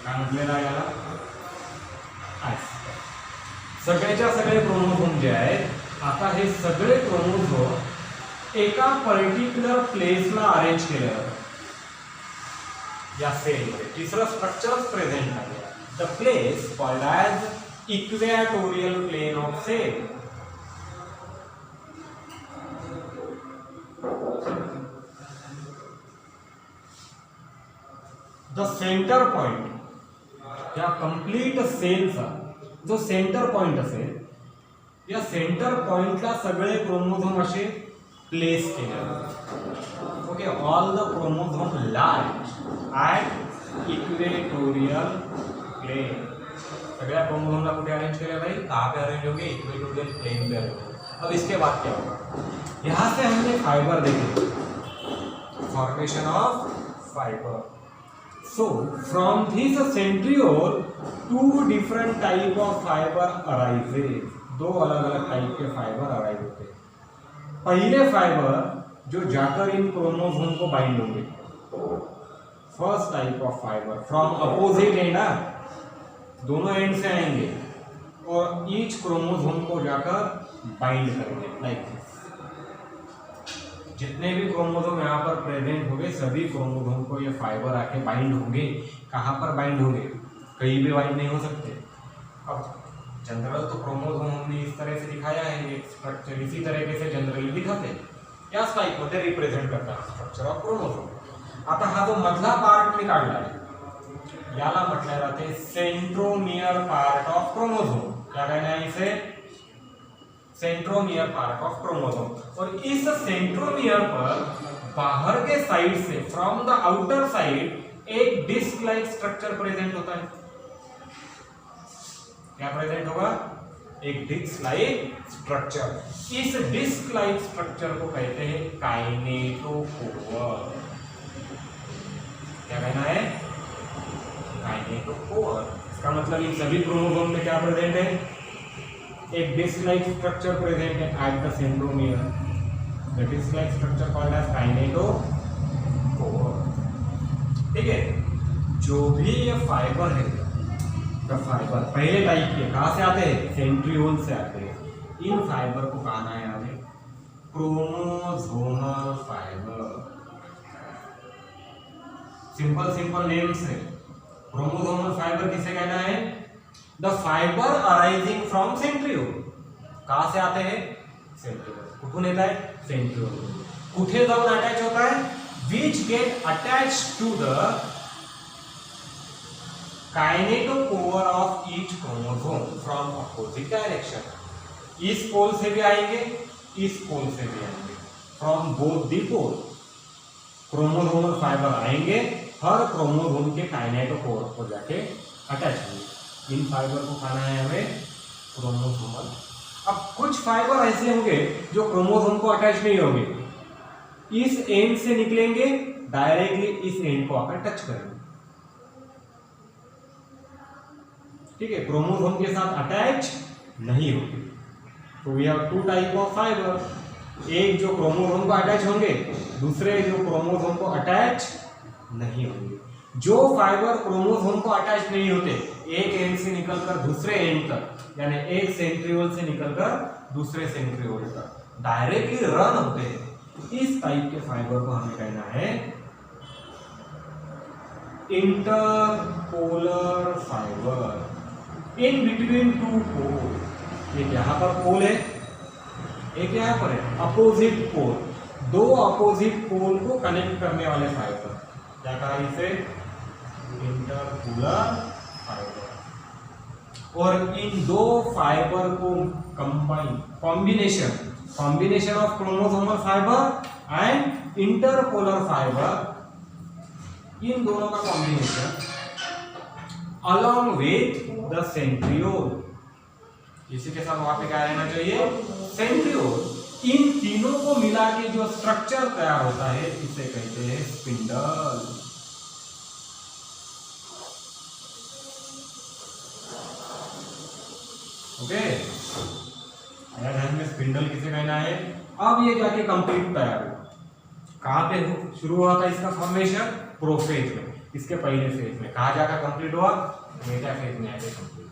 काय म्हटलेलं आहे याला? ॲस्टर। सगळ्याच्या सगळे क्रोमोसोम जे आहेत आता हे सगळे क्रोमोसोम एका पर्टिक्युलर प्लेसला अरेंज केले या सेलमध्ये। तिसरं स्ट्रक्चर प्रेझेंट आहे, the place called as equatorial plane of cell. The centre point या कंप्लीट सेलचा जो सेंटर पॉइंट असेल, या सेंटर पॉइंटला सगळे क्रोमोसोम असे प्लेस केलेलं. ओके, ऑल द क्रोमोझोम लाय ॲट इक्वेटोरियल प्लेन. सगळ्या क्रोमोझोमला कुठे अरेंज किया भाई? कहाँ पे अरेंज होंगे? इक्वेटोरियल प्लेन पे अरेंज होंगे. अब इसके बाद क्या होगा? यहाँ से हमने फाइबर देखे, formation of fibre. So from this centriole two different type of fiber arises. दो अलग अलग टाइप के फाइबर अराइव होते हैं. पहले फाइबर जो जाकर इन क्रोमोसोम को बाइंड होंगे, first type of fibre from opposite and, दोनों एंड से आएंगे और ईच क्रोमोसोम को जाकर बाइंड करेंगे. लाइक जितने भी क्रोमोसोम यहाँ पर प्रेजेंट होंगे सभी क्रोमोसोम को ये फाइबर आके बाइंड होंगे. कहाँ पर बाइंड होंगे? कहीं भी बाइंड नहीं हो सकते. अब जनरल तो क्रोमोसोम हमने इस तरह से दिखाया है, एक स्ट्रक्चर इसी तरीके से जनरली दिखाते हैं. याच टाइप मध्ये रिप्रेझेंट करतात स्ट्रक्चर ऑफ क्रोमोसोम. आता हा जो मधला पार्ट मी काढला आहे याला म्हटले जाते सेंट्रोमियर पार्ट ऑफ क्रोमोसोम. क्या कहना है इसे? Centromere part of chromosome. और इस सेंट्रोमियर पर बाहर के साइड से, फ्रॉम द आउटर साइड, एक डिस्क लाइक स्ट्रक्चर प्रेजेंट होता है. क्या प्रेजेंट होगा? एक डिस्क लाइक स्ट्रक्चर. इस डिस्क लाइक स्ट्रक्चर को कहते हैं काइनेटोकोर. क्या कहना है? काइनेटोकोर. इसका मतलब इन सभी क्रोमोसोम में क्या प्रेजेंट है? एक डिस्क लाइक स्ट्रक्चर प्रेजेंट है at the centromere. The disc like structure called as kinetochore. ठीक है. जो भी ये फाइबर है, द फाइबर पहले टाइप के कहाँ से आते हैं? सेंट्रियोल से आते हैं. इन फाइबर को कहना है आगे chromosomal fibre. Simple simple name से क्रोमोसोमल फाइबर किसे कहना है? The fibre arising from centriole. कहाँ से आते हैं? सेंट्रियोल. कुठून येत आहे? सेंट्रियोल. कुठे जाऊन अटॅच होता है? Which get attach to the kinetochore of each chromosome from opposite direction. इस पोल से भी आएंगे, इस पोल से भी आएंगे, from both the pole. Chromosomal fibre आएंगे, हर क्रोमोसोम के काइनेटोकोर को जाके अटैच होंगे. इन फाइबर को कहना है हमें क्रोमोसोमल. अब कुछ फाइबर ऐसे होंगे जो क्रोमोसोम को अटैच नहीं होंगे, इस एंड से निकलेंगे, डायरेक्टली इस एंड को आकर टच करेंगे. ठीक है. क्रोमोसोम के साथ अटैच नहीं होंगे. तो we have two type of fibre. एक जो क्रोमोसोम को अटैच होंगे, दूसरे जो क्रोमोसोम को अटैच नहीं होंगे. जो फाइबर क्रोमोसोम को अटैच नहीं होते, एक एंड से निकलकर दूसरे एंड तक, यानी एक सेंट्रियोल से निकलकर दूसरे सेंट्रियोल तक डायरेक्टली रन होते हैं, इस टाइप के फाइबर को हमें कहना है interpolar fibre. In between two pole. एक यहाँ पर पोल है, एक यहाँ पर है. अपोजिट पोल, दो अपोजिट पोल को कनेक्ट करने वाले फाइबर. क्या कहा इसे? Interpolar fibre. और इन दो फाइबर को combination of chromosomal fibre and interpolar fibre, इन दोनों का combination along with the centriole. इसी के साथ वहां पे क्या रहना चाहिए? सेंट्रियोल. इन तीनों को मिला के जो स्ट्रक्चर तैयार होता है इसे कहते हैं स्पिंडल. ओके. आया ध्यान में? स्पिंडल किसे कहना है? अब ये जाके कंप्लीट तैयार हुआ. कहाँ पे शुरू हुआ था इसका फॉर्मेशन? प्रोफेज में. इसके पहले फेज में. कहाँ जाकर कंप्लीट हुआ? मेटाफेज में आके कंप्लीट.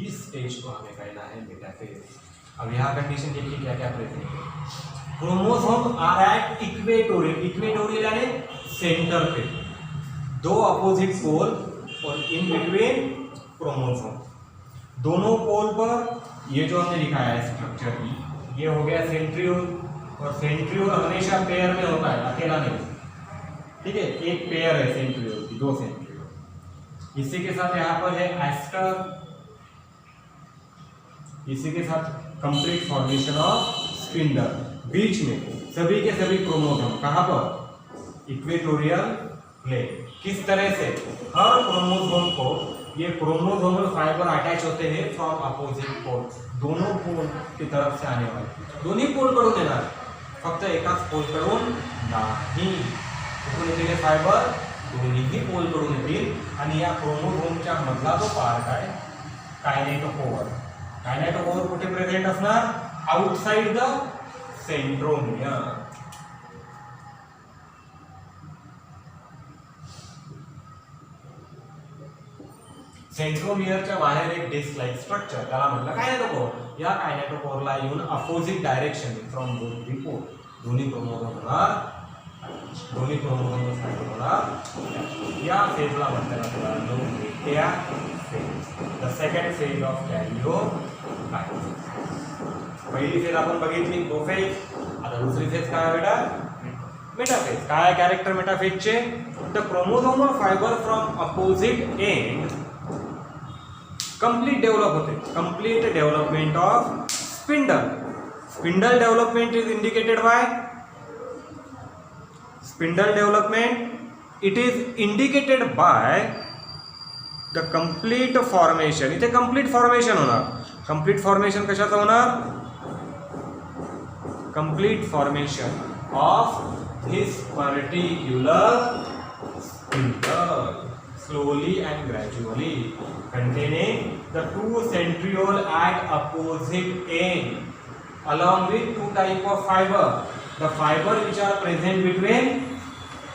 इस स्टेज को हमें कहना है मेटाफेज. अब यहाँ कंडीशन देखिए क्या क्या प्रेजेंट है. Chromosome are at equatorial. Equatorial यानी सेंटर पे, दो अपोजिट पोल और इन बिटवीन क्रोमोसोम. दोनों पोल पर ये जो हमने दिखाया है स्ट्रक्चर, ये हो गया सेंट्रियोल. और सेंट्रियोल हमेशा पेयर में होता है, अकेला नहीं. ठीक है. एक पेयर है सेंट्रियोल की, दो सेंट्रियोल. इसी के साथ यहाँ पर है एस्टर. इसी के साथ कंप्लीट फॉर्मेशन ऑफ स्पिंडल. बीच में सभी के सभी क्रोमोसोम कहाँ पर, इक्वेटोरियल प्लेन। किस तरह से, हर क्रोमोसोम को ये क्रोमोसोमल फाइबर अटॅच होते हैं फ्रॉम अपोजिट पोल, दोनों पोल की तरफ से आने वाले, दोन्ही पोलकडून येणार, फक्त एकाच पोलकडून नाही। कुठून येतील हे फायबर, दोन्हीही पोलकडून येतील। आणि या क्रोमोसोमच्या मधला जो पार्ट आहे कायनेटोकोर, कायनेटोकोर कुठे प्रेझेंट असणार, आउटसाइड द सेंट्रोमियर। सेंट्रोमियरच्या बाहेर एक डिस्क लाईक स्ट्रक्चर, त्याला म्हटलं कायनेटोकोर। या कायनेटोकोरला येऊन opposite direction from both the pole, दोन्ही क्रोमोसोम होणार, दोन्ही क्रोमोसोम फायबर होणार। या फेजला म्हटलं जातं Meta phase, the second phase of कॅरिओकायनेसिस। पहिली फेज आपण बघितली प्रोफेज, आता दुसरी फेज काय बेटा, मेटाफेज। काय कॅरेक्टर मेटाफेजचे, the chromosomal fibre from opposite end complete develop होते, complete development of spindle. Spindle development is indicated by, spindle development it is indicated by the complete formation. इथे कंप्लीट फॉर्मेशन होणार, complete formation कशाचं होणार, complete formation of this particular spindle slowly and gradually containing the two centriole at opposite end along with two type of fiber, the fiber which are present between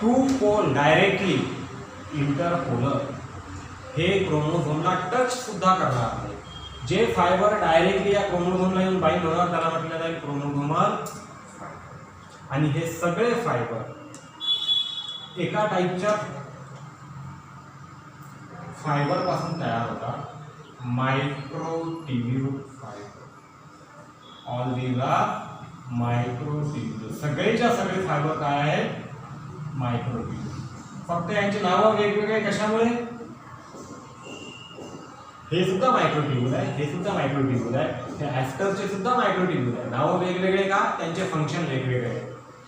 two pole directly interpolar, hey क्रोमोसोमला touch सुद्धा करणार आहे। जे fibre directly या क्रोमोसोमला येऊन bind होणार त्याला म्हटलं जाईल chromosomal. आणि हे सगळे फायबर एका टाइपच्या फायबर पासून तयार होतात, मायक्रोट्युब्यूल फायबर। ऑल दीज आर मायक्रोट्युब्यूल, सगळेच्या सगळे फायबर काय आहेत, मायक्रोट्युब्यूल। फक्त यांची नावं वेगवेगळे कशामुळे, हे सुद्धा मायक्रोट्युब्यूल आहे, हे सुद्धा मायक्रोट्युब्यूल आहे, हे ॲस्टरचे सुद्धा मायक्रोट्युब्यूल आहे। नावं वेगवेगळे का, त्यांचे फंक्शन वेगवेगळे आहे,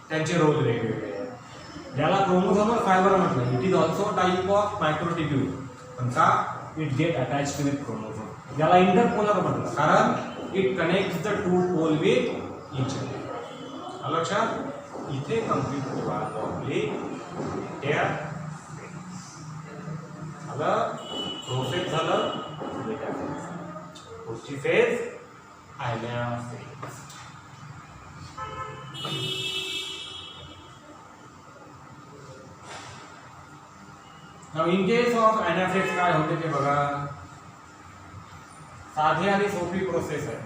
त्यांचे रोल वेगवेगळे आहे। याला क्रोमोसोमल फायबर म्हटलं, it is also type of microtubule, पण का, it get attach with chromosome. याला इंटरपोलर म्हटलं कारण it connects the two pole with each other. लक्षात, इथे कंप्लीट होतो आपली झालं, प्रोफेज झालं, पुढची phase anaphase. Now in case of anaphase काय होते ते बघा, साधी आणि सोपी प्रोसेस आहे,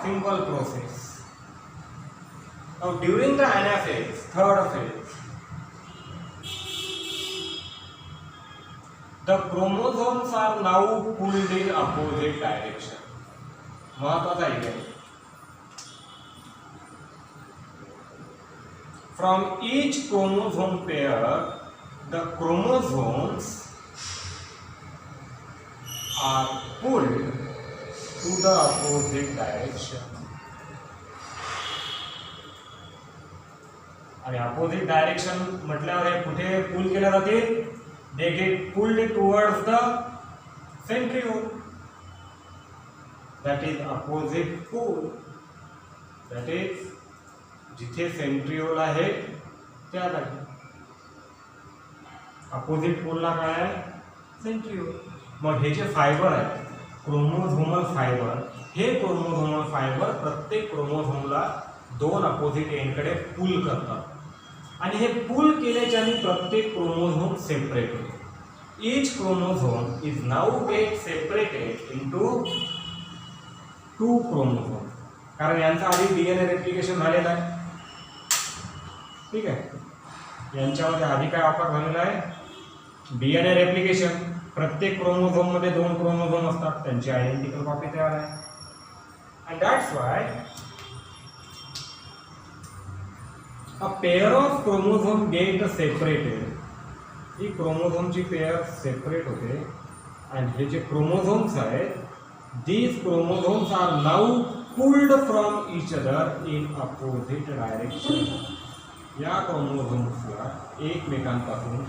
simple process. Now during the anaphase, third phase, the chromosomes are now pulled in opposite direction. महत्वाचा आहे, from each chromosome pair the chromosomes are pulled to the opposite direction. आणि opposite direction म्हटल्यावर हे कुठे पुल केले जाते, they get pulled towards the centriole, that is opposite pole, that is जिथे centriole आहे त्या जागी, अपोजिट पोलला काय आहे, सेंट्रिओल। मग हे जे फायबर आहे क्रोमोझोमल फायबर, हे क्रोमोझोमल फायबर प्रत्येक क्रोमोझोमला दोन अपोजिट एंडकडे पुल करतात आणि हे पुल केल्याच्याने प्रत्येक क्रोमोझोम सेपरेट होतो। Each chromosome is now get separated into two chromosome, कारण यांचा आधी डीएनए रेप्लिकेशन झालेला आहे, ठीक आहे। यांच्यामध्ये आधी काय वापर झालेला आहे, डीएनए रेप्लिकेशन। प्रत्येक क्रोमोझोम मध्ये दोन क्रोमोझोम असतात, त्यांची आयडेंटिकल कॉपी तयार आहे, and that's why a pair of chromosome get separated. ही क्रोमोझोमची पेअर सेपरेट होते आणि हे जे क्रोमोझोम्स आहेत, these chromosomes are now pulled from each other in opposite direction. या क्रोमोझोम्सला एकमेकांपासून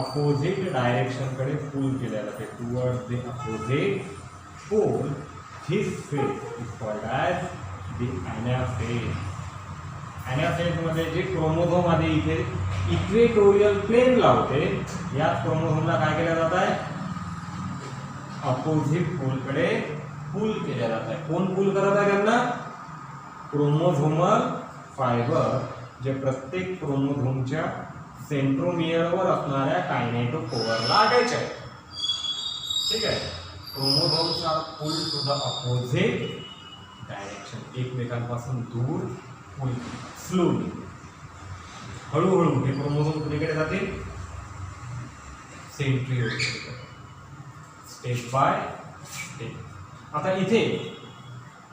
अपोजिट डायरेक्शन कडे पुल केल्या जाते, towards the opposite pole. This phase is called as the anaphase. anaphase मध्ये जे क्रोमोझोम आधी इथे इक्वेटोरियल प्लेन लावते, याच क्रोमोझोमला काय केलं जात आहे, अपोजिट पोल कडे पुल केल्या जात आहे. कोण पुल करत आहे त्यांना? क्रोमोझोमल फायबर, जे प्रत्येक क्रोमोझोमच्या सेंट्रोमियरवर असणाऱ्या कायनेटोकोअरला अटॅच आहे. ठीक आहे. Chromosomes are pull to the opposite direction. एकमेकांपासून दूर पुल, स्लोली, हळूहळू हे क्रोमोझोम कुणीकडे जाते? Centriole, step by step. आता इथे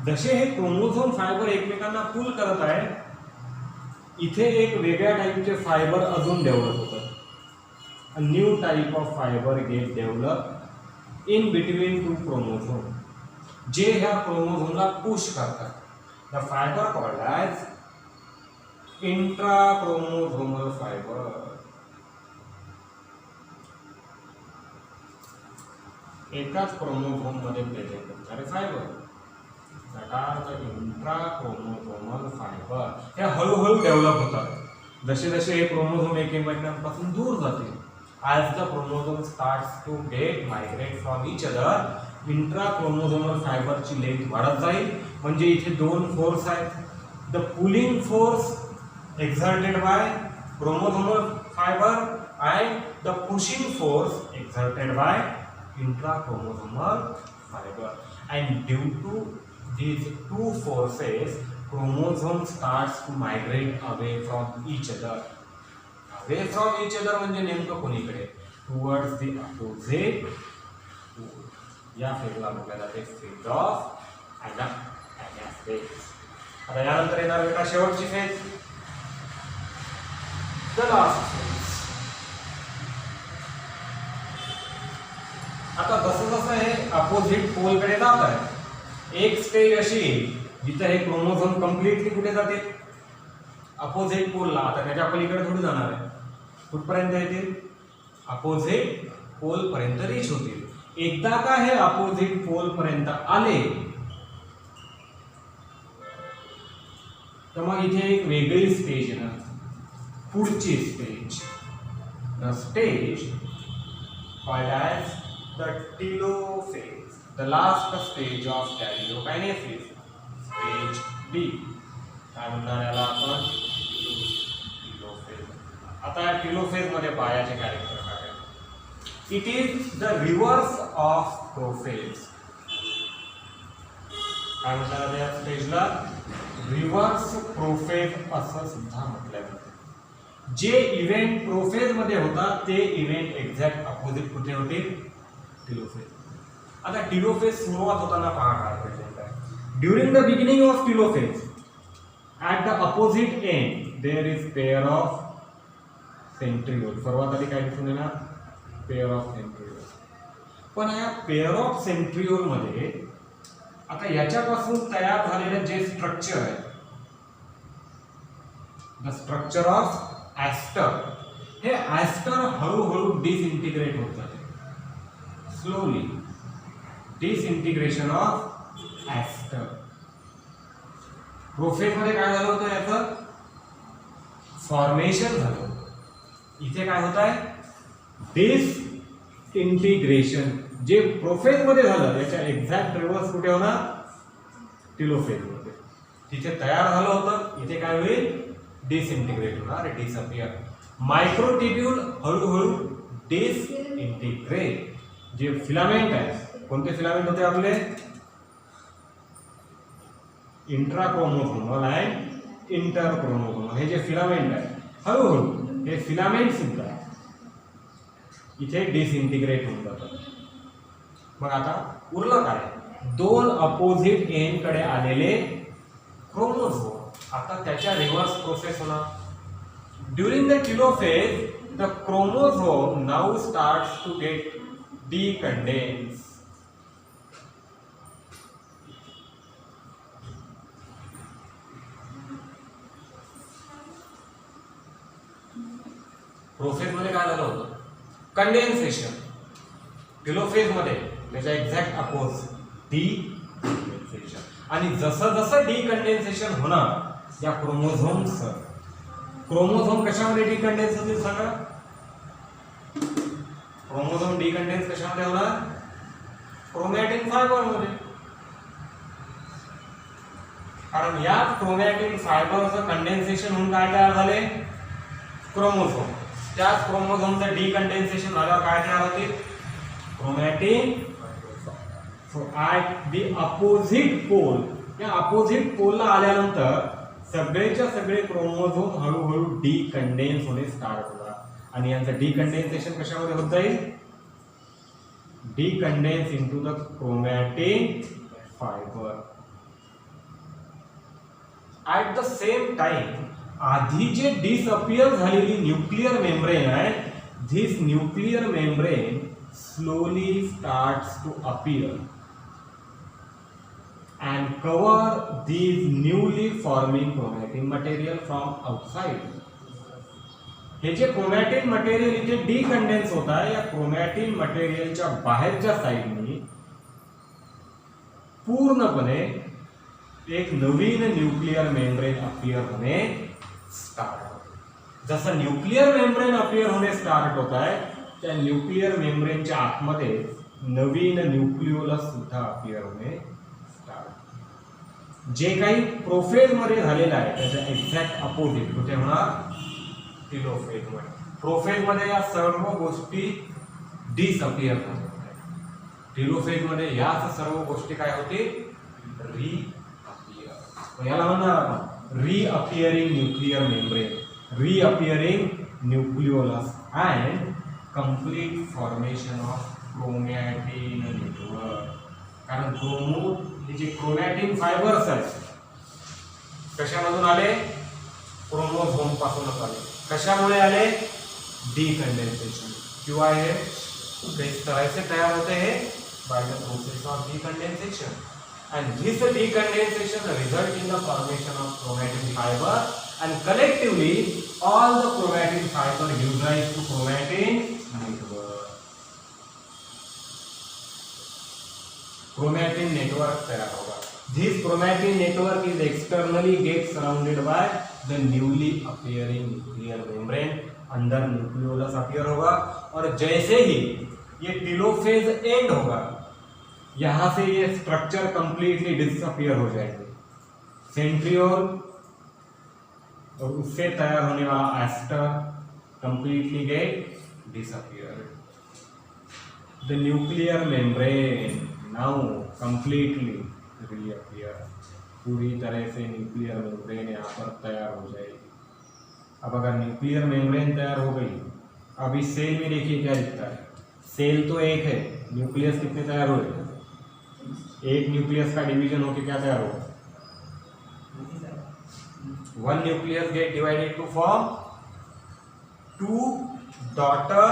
जसे हे क्रोमोझोम फायबर एकमेकांना पुल करत आहे, इथे एक वेगळ्या टाईपचे फायबर अजून डेव्हलप होतात. A new type of fibre get develop in between two chromosome, जे ह्या क्रोमोझोमला पुश करतात. The fibre called as intra chromosomal fibre. एकाच क्रोमोझोम मध्ये प्रेझेंट असणारे fibre, that are the intra chromosomal fibre. हे हळूहळू डेव्हलप होतात जसे जसे हे क्रोमोझोम एकमेकांपासून दूर जातील. As the chromosome starts to get migrate from each other, intrachromosomal fiber ची लेंथ वाढत जाईल. म्हणजे इथे दोन फोर्स आहेत, the pulling force exerted by chromosomal fiber and the pushing force exerted by intrachromosomal fiber. And due to these two forces, chromosome starts to migrate away from each other. Away from each other म्हणजे नेमकं कोणीकडे? Towards the opposite pole. या फेजला म्हटलं जाते phase of anaphase. आता यानंतर येणार बेटा शेवटची फेज, द लास्ट फेज. आता जसं जसं हे अपोजिट पोल कडे जात आहे, एक स्टेज अशी जिथे हे क्रोमोझोम कम्प्लिटली कुठे जाते? अपोजिट पोलला. आता त्याच्या पलीकडे थोडी जाणार आहे, कुठपर्यंत येतील? अपोजिट पोल पर्यंत रीच होतील. एकदा का हे अपोजिट पोल पर्यंत आले तर मग इथे एक वेगळी स्टेज येणार, पुढची stage, the stage called as the telophase, the last stage of karyokinesis, stage B. काय म्हणणार याला आपण? टेलोफेज. आता या टेलोफेज मध्ये पायाचे कॅरेक्टर काय आहे? It is the reverse of prophase. काय म्हणतात या स्टेजला? रिव्हर्स प्रोफेज असं सुद्धा म्हटलं जातं. जे इव्हेंट प्रोफेज मध्ये होतात ते इव्हेंट एक्झॅक्ट अपोजिट कुठे होते? टेलोफेज. आता टेलोफेज सुरुवात होताना पहा काय प्रेझेंट आहे. During the beginning of telophase, at the opposite end there is pair of centriole. सर्वात आधी काय दिसून येणार? Pair of centriole. पण या पेअर ऑफ सेंट्रिओल मध्ये आता याच्यापासून तयार झालेलं जे स्ट्रक्चर आहे, द स्ट्रक्चर ऑफ ॲस्टर, हे ॲस्टर हळूहळू डिसइंटिग्रेट होत जाते. Slowly disintegration of aster. Prophase मध्ये काय झालं होतं? याचं फॉर्मेशन झालं. इथे काय होत आहे? डिसइंटिग्रेशन. जे प्रोफेज मध्ये झालं याच्या एक्झॅक्ट रिव्हर्स कुठे होणार? टेलोफेज मध्ये. तिथे तयार झालं होतं, इथे काय होईल? डिसइंटिग्रेट होणार, डिसअपियर. मायक्रोट्युब्यूल हळूहळू डिसइंटिग्रेट. जे फिलामेंट आहे, कोणते फिलामेंट होते आपले? इंट्राक्रोमोझोमल अँड इंटरक्रोमोझोमल. हे जे फिलामेंट आहे हळूहळू हे फिलामेंट सुद्धा इथे डिसइंटिग्रेट होऊन जातात. मग आता उरलं काय? दोन अपोजिट एंड कडे आलेले क्रोमोझोम. आता त्याच्या रिव्हर्स प्रोसेस होणार. During the telophase the chromosome now starts to get decondense. Condensation, telophase मध्ये त्याच्या एक्झॅक्ट अपोज डिकंडेन्सेशन. आणि जसं जसं डिकंडेन्सेशन होणार या क्रोमोझोम्स, क्रोमोझोम कशामध्ये डिकंडेन्स होतील सांगा? क्रोमोझोम डिकंडेन्स कशामध्ये होणार? क्रोमॅटिन फायबर मध्ये. कारण या क्रोमॅटिन फायबरचं कंडेन्सेशन होऊन काय तयार झाले? क्रोमोझोम. त्याच क्रोमोझोमचं डिकंडेन्सेशन झाल्यावर काय तयार होते? Chromatin. So at the opposite pole, या अपोजिट पोलला आल्यानंतर सगळेच्या सगळे क्रोमोझोम हळूहळू डिकंडेन्स होणे स्टार्ट होणार. आणि यांचं डिकंडेन्सेशन कशामध्ये होत जाईल? Decondense into the chromatin fibre. At the same time आधी जे डिसअपियर झालेली न्यूक्लियर मेम्ब्रेन आहे, this nuclear membrane slowly starts to appear and cover these newly forming chromatin material from outside. हे जे क्रोमॅटिन मटेरियल इथे डिकंडेन्स होत आहे, या क्रोमॅटिन मटेरियलच्या बाहेरच्या साइडनी पूर्णपणे एक नवीन न्यूक्लियर मेम्ब्रेन अपीयर होणे स्टार्ट होते. जसं न्यूक्लियर मेम्ब्रेन अपीयर होणे स्टार्ट होत आहे, त्या न्यूक्लियर मेम्ब्रेनच्या आतमध्ये नवीन न्यूक्लिओलस सुद्धा अपीयर होणे स्टार्ट. जे काही प्रोफेज मध्ये झालेलं आहे त्याच्या एक्झॅक्ट अपोजिट कुठे होणार? टेलोफेज मध्ये. प्रोफेज मध्ये या सर्व गोष्टी डिसअपियर होतात. टेलोफेज मध्ये या सर्व गोष्टी काय होते? रिअपियर. याला म्हणणार reappearing nuclear membrane, reappearing nucleolus and complete formation of chromatin network. कारण हे जे क्रोमॅटिन फायबर्स आहेत कशामधून आले? क्रोमोझोम पासूनच आले. कशामुळे आले? डिकंडेन्सेशन. किंवा हे किस तरह से तयार होते हैं? By the process of decondensation. and this decondensation result in the formation of chromatin fiber, and collectively all the chromatin fiber give rise to chromatin network. Chromatin network तैयार होगा. This chromatin network is externally get surrounded by the newly appearing nuclear membrane. अंदर nucleolus appear होगा और जैसे ही ये telophase and होगा यहां से ये स्ट्रक्चर कंप्लीटली डिसअपियर हो जाएंगे. सेंट्रियोल और उससे तैयार होने वाला aster completely get disappear. The nuclear membrane now completely reappear. पूरी तरह से न्यूक्लियर मेम्ब्रेन यहाँ पर तैयार हो जाएगी. अब अगर न्यूक्लियर मेम्ब्रेन तैयार हो गई, अब इस सेल में देखिए क्या दिखता है. सेल तो एक है, न्यूक्लियस कितने तैयार हो रहे? एक न्यूक्लियस का डिवीजन होकर क्या तैयार होगा? One nucleus get divided to form two daughter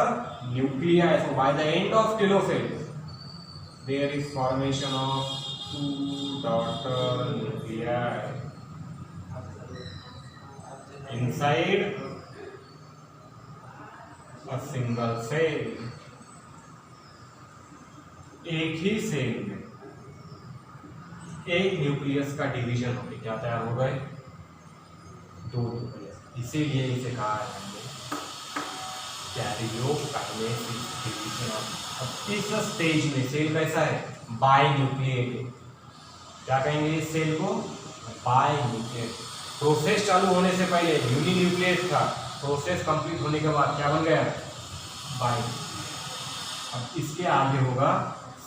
nuclei. So by the end of telophase there is formation of two daughter nuclei inside a single cell. एक ही सेल में एक न्यूक्लियस का डिवीजन होकर क्या तैयार हो गए? दो न्यूक्लियस. इसीलिए इसे कहा है कैरियोकाइनेसिस डिवीजन. अब इस स्टेज में सेल कैसा है? Binucleated. क्या कहेंगे इस सेल को? Bye nucleated. प्रोसेस चालू होने से पहले यूनि न्यूक्लियस था, प्रोसेस कंप्लीट होने के बाद क्या बन गया? बाय. अब इसके आगे होगा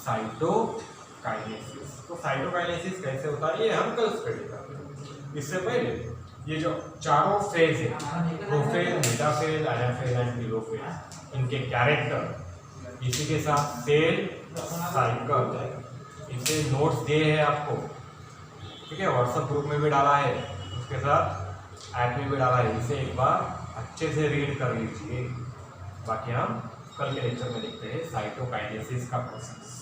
साइटोकाइनेसिस. तो साइटोकाइनेसिस कैसे होता है ये हम कल स्टडी करेंगे. इससे पहले ये जो चारों फेज है, प्रोफेज, मेटाफेज, आनाफेज एंड टेलोफेज, इनके कैरेक्टर, इसी के साथ सेल साइकिल, इसे नोट्स दिए हैं आपको, ठीक है, व्हाट्सएप ग्रुप में भी डाला है, उसके साथ ऐप में भी डाला है. इसे एक बार अच्छे से रीड कर लीजिए. बाकी हम कल के लेक्चर में देखते हैं साइटोकाइनेसिस का प्रोसेस.